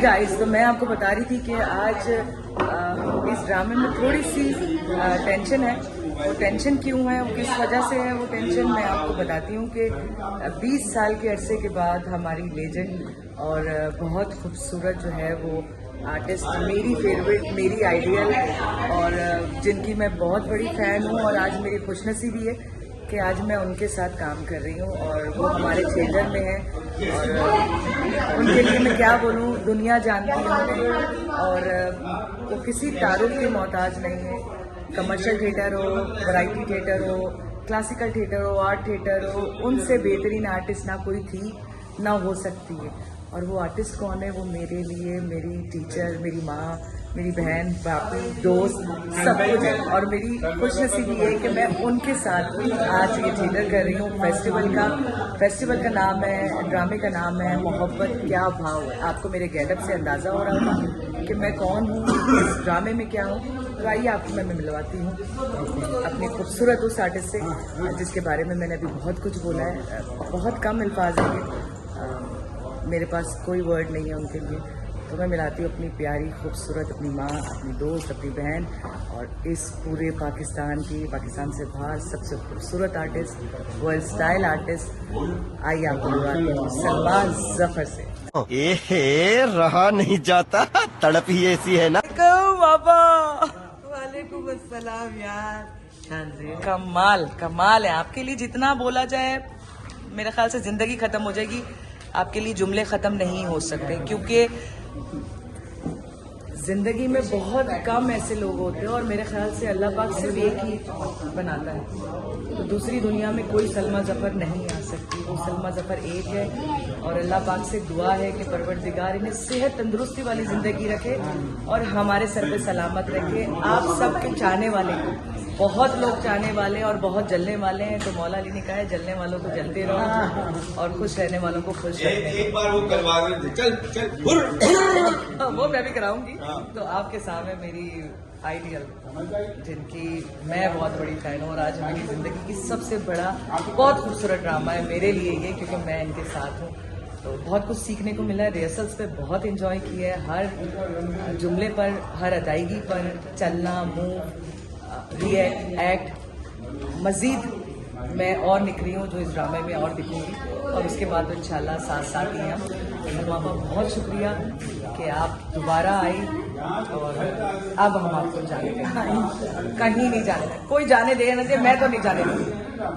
Guys, तो मैं आपको बता रही थी कि आज इस ड्रामे में थोड़ी सी टेंशन है। वो टेंशन क्यों है, वो किस वजह से है वो टेंशन, मैं आपको बताती हूँ कि 20 साल के अरसे के बाद हमारी लेजेंड और बहुत खूबसूरत जो है वो आर्टिस्ट, मेरी फेवरेट, मेरी आइडियल और जिनकी मैं बहुत बड़ी फ़ैन हूँ, और आज मेरी खुशनसीबी है कि आज मैं उनके साथ काम कर रही हूँ और वो हमारे थिएटर में है। और उनके लिए मैं क्या बोलूँ, दुनिया जानती है उन्हें, और वो किसी तारुफ के मोहताज नहीं है। कमर्शियल थिएटर हो, वैरायटी थिएटर हो, क्लासिकल थिएटर हो, आर्ट थिएटर हो, उनसे बेहतरीन आर्टिस्ट ना कोई थी ना हो सकती है। और वो आर्टिस्ट कौन है? वो मेरे लिए मेरी टीचर, मेरी माँ, मेरी बहन, बापू, दोस्त, सब कुछ है। और मेरी खुशनसीबी है कि मैं उनके साथ आज ये थिएटर कर रही हूँ। फेस्टिवल का नाम है, ड्रामे का नाम है मोहब्बत क्या भाव है। आपको मेरे गेटअप से अंदाज़ा हो रहा होगा कि मैं कौन हूँ, इस ड्रामे में क्या हूँ। तो आइए आपको मैं मिलवाती हूँ अपने खूबसूरत उस आर्टिस्ट से जिसके बारे में मैंने अभी बहुत कुछ बोला है। बहुत कम अल्फाज हैं, मेरे पास कोई वर्ड नहीं है उनके लिए। तो मैं मिलाती हूँ अपनी प्यारी खूबसूरत अपनी माँ, अपनी दोस्त, अपनी बहन, और इस पूरे पाकिस्तान से बाहर सबसे खूबसूरत आर्टिस्ट, वर्ल्ड स्टाइल आर्टिस्ट। आइए आपको मिलवाती हूँ सलमा जफर से। रहा नहीं जाता, तड़प ही ऐसी है ना। बाबा, वालेकुम अस्सलाम यार। कमाल है आपके लिए। जितना बोला जाए मेरे ख्याल से जिंदगी खत्म हो जाएगी, आपके लिए जुमले खत्म नहीं हो सकते, क्योंकि जिंदगी में बहुत कम ऐसे लोग होते हैं, और मेरे ख्याल से अल्लाह पाक सिर्फ एक ही बनाता है। तो दूसरी दुनिया में कोई सलमा जफर नहीं आ सकती, वो सलमा जफर एक है। और अल्लाह पाक से दुआ है कि परवरदिगार इन्हें सेहत तंदुरुस्ती वाली जिंदगी रखे और हमारे सर पे सलामत रखे। आप सबके चाहने वाले, बहुत लोग चाहने वाले और बहुत जलने वाले हैं, तो मौला अली ने कहा है जलने वालों को जलते रहो और खुश रहने वालों को खुश रखते एक बार वो करवा दे, चल वो मैं भी कराऊंगी। तो आपके सामने मेरी आइडियल, जिनकी मैं बहुत बड़ी फैन हूँ, और आज मेरी जिंदगी की सबसे बड़ा बहुत खूबसूरत ड्रामा है मेरे लिए ये, क्योंकि मैं इनके साथ हूँ। तो बहुत कुछ सीखने को मिला है। रिहर्सल्स पे बहुत एंजॉय किया है, हर जुमले पर, हर अदायगी पर, चलना, मूव, रिएक्ट, एक्ट। मजीद मैं और निकली हूँ जो इस ड्रामे में और दिखूंगी, और उसके बाद तो इंशाल्लाह साथ ही हम। सलमा, बहुत शुक्रिया कि आप दोबारा आई, और अब हम आपको जाने दें, कहीं नहीं जाने दें, कोई जाने दे ना दे, मैं तो नहीं जाने दूंगी।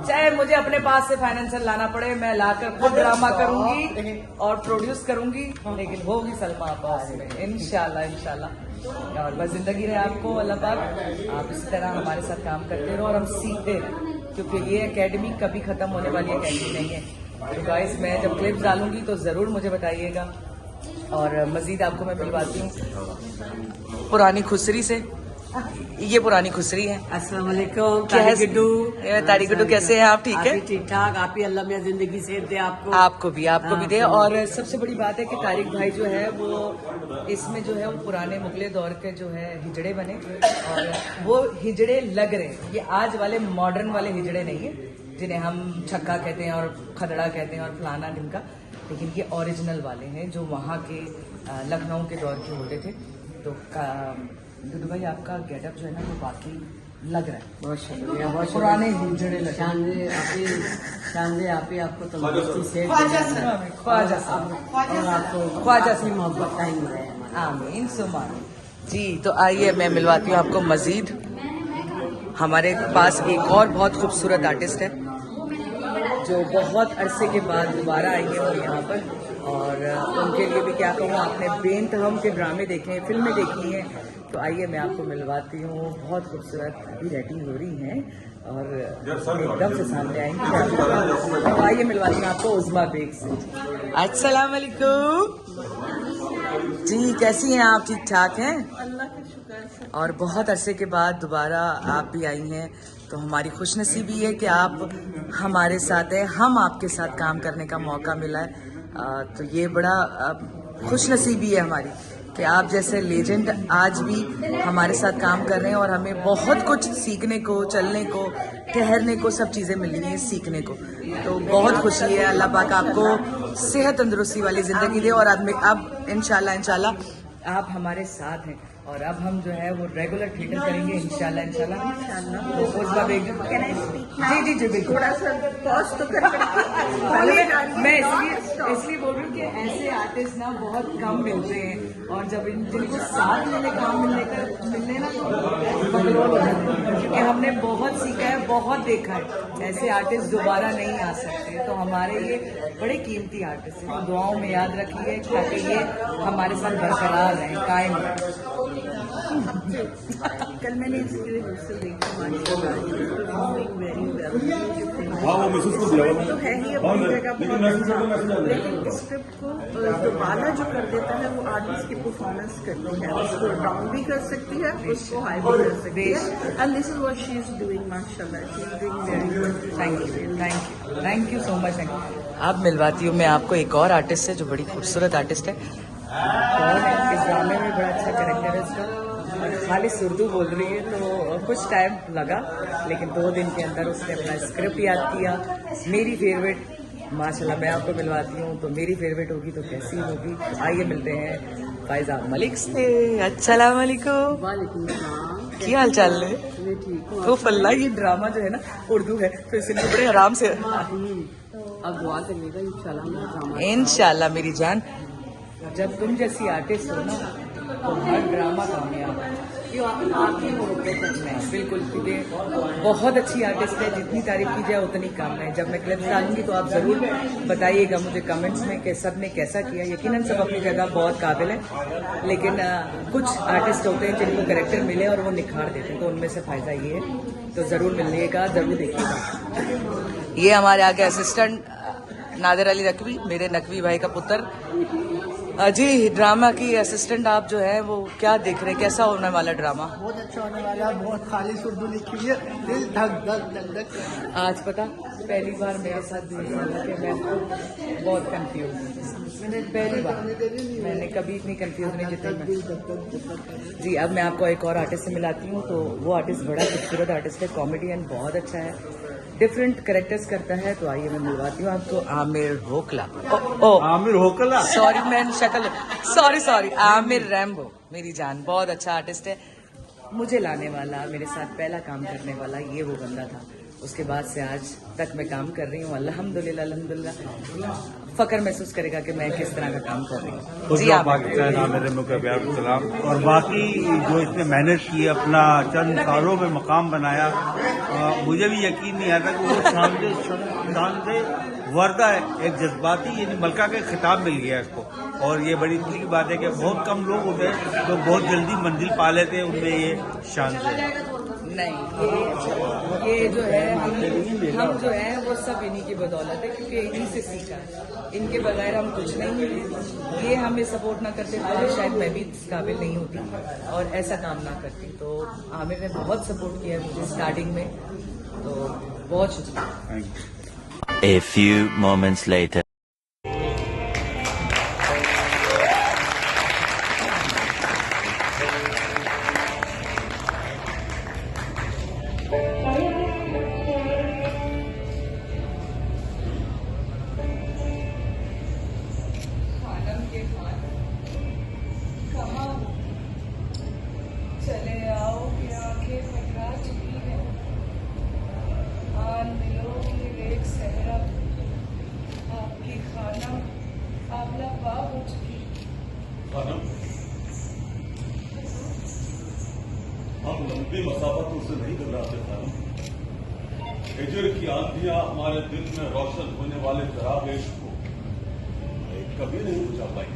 चाहे मुझे अपने पास से फाइनेंशियल लाना पड़े, मैं लाकर खुद ड्रामा करूंगी और प्रोड्यूस करूंगी, लेकिन होगी सलमा अब्बास में इंशाल्लाह। और बस जिंदगी रहे आपको अल्लाह पाक, आप इसी तरह हमारे साथ काम करते रहो और हम सीखते रहो, क्योंकि ये एकेडमी कभी खत्म होने वाली एकेडमी नहीं है। तो गाइस, मैं जब क्लिप्स डालूंगी तो जरूर मुझे बताइएगा, और मजीद आपको मैं मिलवाती हूँ पुरानी खुसरी से। ये पुरानी खुसरी है। अस्सलाम वालेकुम। तारी गुड्डू, कैसे हैं आप? ठीक है, ठीक ठाक। आप ही अल्लाह में जिंदगी से दे आपको भी दे। और सबसे बड़ी बात है कि तारिक भाई जो है वो इसमें जो है वो पुराने मुगले दौर के जो है हिजड़े बने, और वो हिजड़े लग रहे हैं। ये आज वाले मॉडर्न वाले हिजड़े नहीं है जिन्हें हम छक्का कहते हैं और खदड़ा कहते हैं और फलाना ढिमका, लेकिन ये ओरिजिनल वाले हैं जो वहाँ के लखनऊ के दौर के होते थे। तो गुड्डू भाई, आपका गेटअप जो है ना वो वाकई लग रहा है। बहुत शुक्रिया, बहुत पुराने हिजड़े लगे। शानदे आप ही आपको तंदुरुस्ती से ख्वाजा अपनी मोहब्बत का ही मिले। आमीन सुमान जी। तो आइए मैं मिलवाती हूँ आपको मजीद। हमारे पास एक और बहुत खूबसूरत आर्टिस्ट है जो बहुत अरसे के बाद दोबारा आई है वो यहाँ पर, और उनके लिए भी क्या कहूँ, आपने बेनतहम के ड्रामे देखे हैं, फिल्में देखी हैं। तो आइए मैं आपको मिलवाती हूँ, बहुत खूबसूरत अभी रेटिंग हो रही हैं और एकदम से सामने आएंगी। तो आइए मिलवाती हूँ आपको उज़मा बेग से। अस्सलाम वालेकुम जी, कैसी हैं आप? ठीक ठाक हैं? अल्लाह के शुक्र से। और बहुत अरसे के बाद दोबारा आप भी आई हैं, तो हमारी खुशनसीबी है कि आप हमारे साथ हैं, हम आपके साथ काम करने का मौका मिला है। तो ये बड़ा खुशनसीबी है हमारी कि आप जैसे लेजेंड आज भी हमारे साथ काम कर रहे हैं, और हमें बहुत कुछ सीखने को, चलने को, ठहरने को, सब चीज़ें मिली हैं सीखने को। तो बहुत खुशी है। अल्लाह पाक आपको सेहत तंदुरुस्ती वाली ज़िंदगी दे, और अब इंशाल्लाह आप हमारे साथ हैं और अब हम जो है वो रेगुलर थिएटर करेंगे इंशाल्लाह। तो उस बार जी बिल्कुल। थोड़ा सा पॉज तो कर मैं इसलिए बोल रही हूँ कि ऐसे आर्टिस्ट ना बहुत कम मिलते हैं और जब जिनको साथ मिले काम मिलने ना तो बदलोल हो जाते हैं, क्योंकि हमने बहुत सीखा है, बहुत देखा है। ऐसे आर्टिस्ट दोबारा नहीं आ सकते, तो हमारे ये बड़े कीमती आर्टिस्ट हैं। तो दुआओं में याद रखिए ताकि ये हमारे साथ बरकरार रहें, कायम रहें। कल मैंने इसकी रिहर्सल देखी, वेरी वेल। हाँ वो महसूस कर दिया तो है ही अपनी जगह बहुत अच्छा, लेकिन स्क्रिप्ट को दोबारा जो कर देता है वो आर्टिस्ट की परफॉर्मेंस करती है, उसको डाउन भी कर सकती है, उसको हाई भी कर सकती है। And this is what she is doing, माशाल्लाह she is doing very good. Thank you so much. अब मिलवाती हूँ मैं आपको एक और आर्टिस्ट से जो बड़ी खूबसूरत आर्टिस्ट है। कौन है? इस ड्रामे में बड़ा अच्छा कैरेक्टर है इसका और खालिस उर्दू बोल रही है, तो कुछ टाइम लगा, लेकिन 2 दिन के अंदर उसने अपना स्क्रिप्ट याद किया। मेरी फेवरेट माशाल्लाह, मैं आपको मिलवाती हूँ तो मेरी फेवरेट होगी तो कैसी होगी। आइए मिलते हैं फायजा मलिक से। अस्सलाम वालेकुम। वालेकुम सलाम। क्या हाल चाल है? मैं ठीक हूँ। तो फल्ला ये ड्रामा जो है ना उर्दू है, तो इसलिए बड़े आराम से अब दुआ करिएगा इंशाल्लाह। इंशाल्लाह मेरी जान, जब तुम जैसी आर्टिस्ट हो ना तो हर ड्रामा कामयाब है। आपकी मोहब्बत है। बिल्कुल, क्योंकि बहुत अच्छी आर्टिस्ट है, जितनी तारीफ की जाए उतनी कम है। जब मैं क्लिप्स डालूंगी तो आप जरूर बताइएगा मुझे कमेंट्स में कि सब ने कैसा किया। यकीनन सब अपनी जगह बहुत काबिल है, लेकिन कुछ आर्टिस्ट होते हैं जिनको कैरेक्टर मिले और वो निखार देते हैं, तो उनमें से फायदा ये है। तो जरूर मिलिएगा, जरूर देखिएगा। ये हमारे आगे असिस्टेंट नादिर अली नकवी, मेरे नकवी भाई का पुत्र। जी, ड्रामा की असिस्टेंट आप जो है वो क्या देख रहे हैं, कैसा होने वाला ड्रामा? बहुत अच्छा होने वाला है, बहुत खालिश उर्दू लिखी हुई है, दिल धक धक धक धक। आज पता पहली बार मेरे साथ भी हुआ कि मैं बहुत कंफ्यूज, मैंने पहली बार, मैंने कभी इतनी कंफ्यूज नहीं जितनी। जी, अब मैं आपको एक और आर्टिस्ट से मिलाती हूँ। तो वो आर्टिस्ट बड़ा खूबसूरत आर्टिस्ट है, कॉमेडियन बहुत अच्छा है, डिफरेंट कैरेक्टर्स करता है। तो आइए मैं मिलवाती हूँ आपको आमिर होकला। आमिर होकला, सॉरी मैंने शक्ल, सॉरी आमिर रैम्बो, मेरी जान, बहुत अच्छा आर्टिस्ट है। मुझे लाने वाला, मेरे साथ पहला काम करने वाला ये वो बंदा था। उसके बाद से आज तक मैं काम कर रही हूँ, अल्हम्दुलिल्लाह। फकर महसूस करेगा कि मैं किस तरह का काम कर रही हूँ। जी आप सलाम। और बाकी जो इसने मेहनत की, अपना चंद सालों में मकाम बनाया, मुझे भी यकीन नहीं आता कि वो शान वर्दा है, एक जज्बाती यानी मलका का खिताब मिल गया इसको। और ये बड़ी खुशी की बात है कि बहुत कम लोग होते हैं जो बहुत जल्दी मंजिल पा लेते हैं, उनमें ये शान है। नहीं, ये जो है हम जो है वो सब इन्हीं की बदौलत है, क्योंकि इन्हीं से सीखा है। इनके बगैर हम कुछ नहीं है। ये हमें सपोर्ट ना करते तो शायद मैं भी इस काबिल नहीं होती और ऐसा काम ना करती। तो आमिर ने बहुत सपोर्ट किया है मुझे स्टार्टिंग में, तो बहुत शुक्रिया। A few moments later. चले आओ कि आंखें पकड़ा चुकी है, आन मिलो कि एक सहरा, आपकी खाना आमला पाव हो चुकी। हम लंबी मसाफतों से नहीं घबराते खानम। हिजर की आंधियां हमारे दिल में रोशन होने वाले शराब इश्क को कभी नहीं बुझा पाई।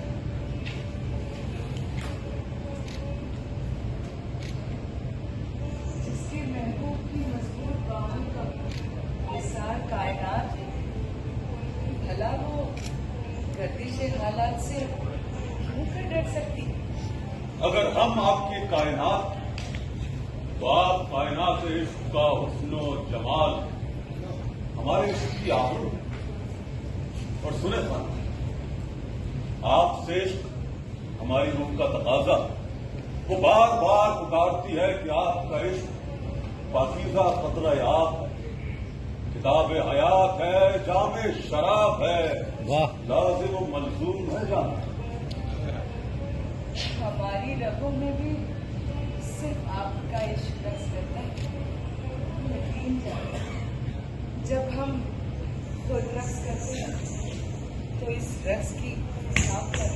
जिसके महबूब की मजबूत बाहों का निसार कायनात, भला वो गर्दिशे हालात से क्यों कर डर सकती? अगर हम आपकी कायनात, तो आप कायनात इश्क का हुस्न और जमाल हमारे इश्क की आबरू। और सुने खान, आपसे इश्क हमारी रूह का तकाजा, वो बार बार पुकारती है कि आपका इश्क पाकीज़ा कतरा आप है, किताब हयात है, जामे शराब है, लाजिम व मलजूम है जान। हमारी रगों में भी सिर्फ आपका इश्क रस करता है। यकीन जाने जब हम खुद रक्स करते हैं तो इस रक्स की साफ पर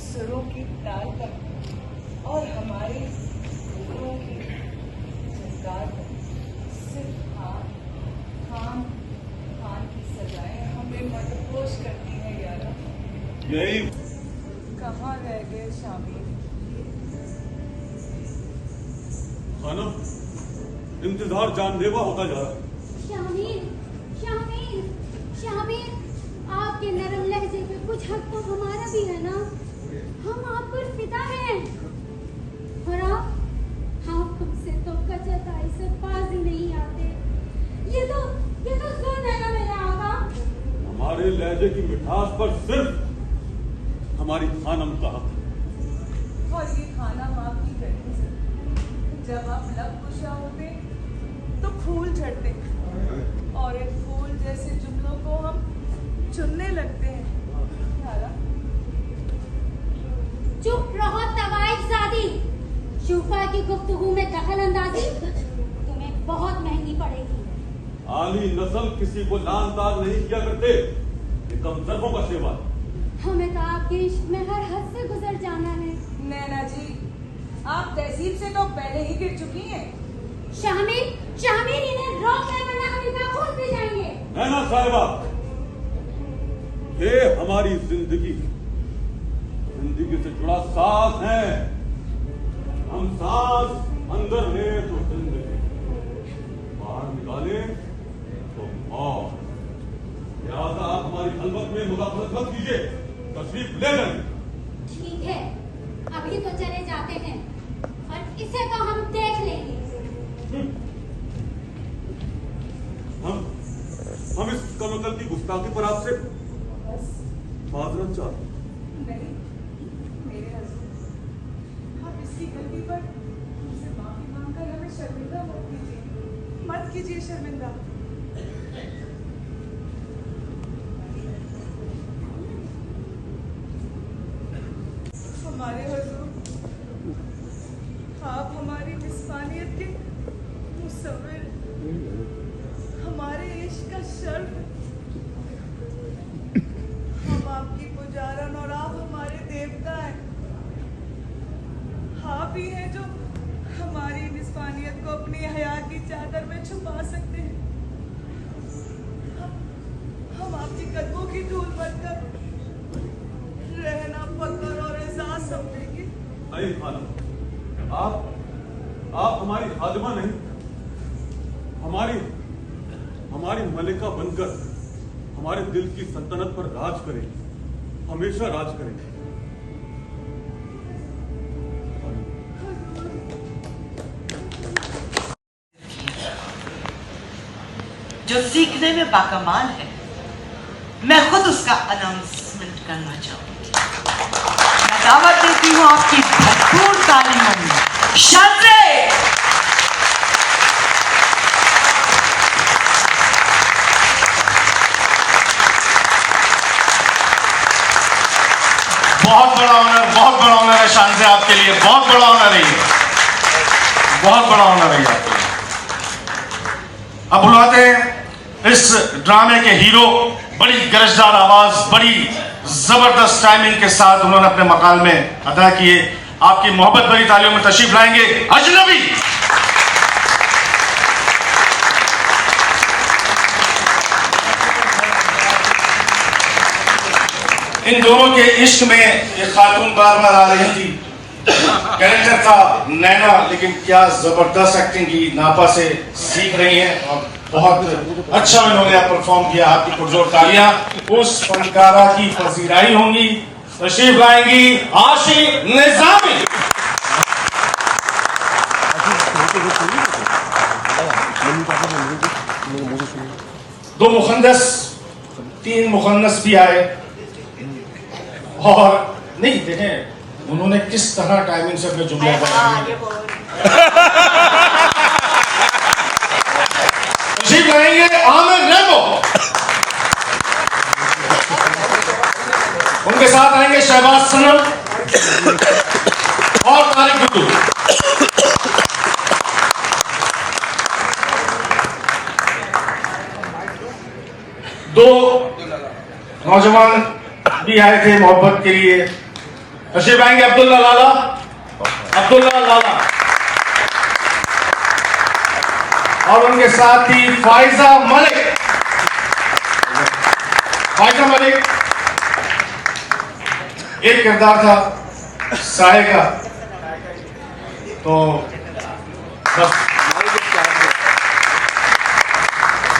सुरों की ताल पर और हमारे गुरुओं की झंकार पर सिर्फ खान की सजाएं हमें मदहोश करती हैं यारा। यही कहाँ रह गए शामिल? खानम, इंतजार जानलेवा होता जा रहा है। शामिर, आपके नरम लहजे पे कुछ हक तो हमारा भी है ना। हम आप पर फिदा हैं और आप हमसे तो कचताई से पास ही नहीं आते। ये तो जुल्म है ना मेरे आका। हमारे लहजे की मिठास पर सिर्फ हमारी खानम का हक है। और ये खाना आपकी गर्मी से जब आप लब कुशा होते तो फूल झड़ते और इन फूल जैसे जुमलों को हम चुनने लगते हैं। यारा, चुप रहो तवाइफ ज़ादी। शूफा की गुफ्तगू में दखल अंदाजी तुम्हें बहुत महंगी पड़ेगी। आली नस्ल किसी को लानतार नहीं किया करते, ये कमजोरों का सेवा। हमें तो आपके इश्क में हर हद से गुजर जाना है। नैना जी, आप तहसीब से तो पहले ही गिर चुकी हैं। शामिर इन्हें रोक ले वरना हम इनका खून पी जाएंगे। नैना साहिबा, ये हमारी जिंदगी से जुड़ा सांस है। हम सांस अंदर ले तो जिंदगी, बाहर निकाले तो मौत। लिहाजा आप हमारी खलवत में मुदाखलत मत कीजिए, तशरीफ ले लें। ठीक है, अभी तो चले जाते हैं और इसे तो हम देख लेंगे। हम इस कमकल की गुस्ताखी पर आपसे माजरत चाहते हैं। नहीं मेरे हस्बैंड, आप इसकी गलती पर हमसे माफी मांगकर हमें शर्मिंदा मत कीजिए शर्मिंदा। हमारे हुजूर, आप हमारी निस्वानियत के मुसव्विर, हमारे इश्क का शर्फ, हम आपकी पुजारन और आप हमारे देवता हैं। आप ही हैं जो हमारी निस्वानियत को अपनी हया की चादर में छुपा सकते हैं। हम आपकी कदमों की धूल बनकर रहना फकर और एजाज समझेंगे। नहीं खानम, आप हमारी खादिमा नहीं, हमारी मलिका बनकर हमारे दिल की सल्तनत पर राज करें, हमेशा राज करें। जो सीखने में बाकमाल है, मैं खुद उसका अनाउंसमेंट करना चाहूंगी। मैं दावत देती हूँ आपकी भरपूर तालीमों में। शांति। बहुत बड़ा ऑनर है शान से आपके लिए, बहुत बड़ा ऑनर है, बहुत बड़ा ऑनर है आपके लिए। अब बुलाते हैं इस ड्रामे के हीरो, बड़ी गरजदार आवाज, बड़ी जबरदस्त टाइमिंग के साथ उन्होंने अपने मकाल में अदा किए। आपकी मोहब्बत भरी तालियों में तशरीफ लाएंगे अजनबी। इन दोनों के इश्क में एक खातून बार बार आ रही थी, कैरेक्टर था नैना, लेकिन क्या जबरदस्त एक्टिंग की, नापा से सीख रही हैं और बहुत अच्छा इन्होंने परफॉर्म किया। आपकी पुरजोर तालियां उस फनकारा की पजीराई होंगी। तशरीफ लाएंगी आशी निजामी। दो मुखन्नस, तीन मुखन्नस भी आए और नहीं देखें उन्होंने किस तरह टाइमिंग से अपने जुमले तशरीफ लाएंगे आमिर रेमो। उनके साथ आएंगे शहबाज सनम। और तारीख गुड्डू। दो नौजवान भी आए थे मोहब्बत के लिए, तशरीफ आएंगे अब्दुल्ला लाला, अब्दुल्ला लाला और उनके साथ ही फाइजा मलिक। फाइजा मलिक एक किरदार था साहे का, तो बस।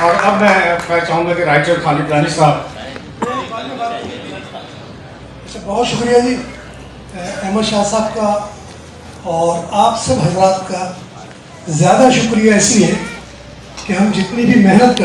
और अब मैं चाहूंगा कि राइटर खालिद रानी साहब। बहुत शुक्रिया जी अहमद शाह साहब का, और आप सब हजरात का ज़्यादा शुक्रिया इसलिए कि हम जितनी भी मेहनत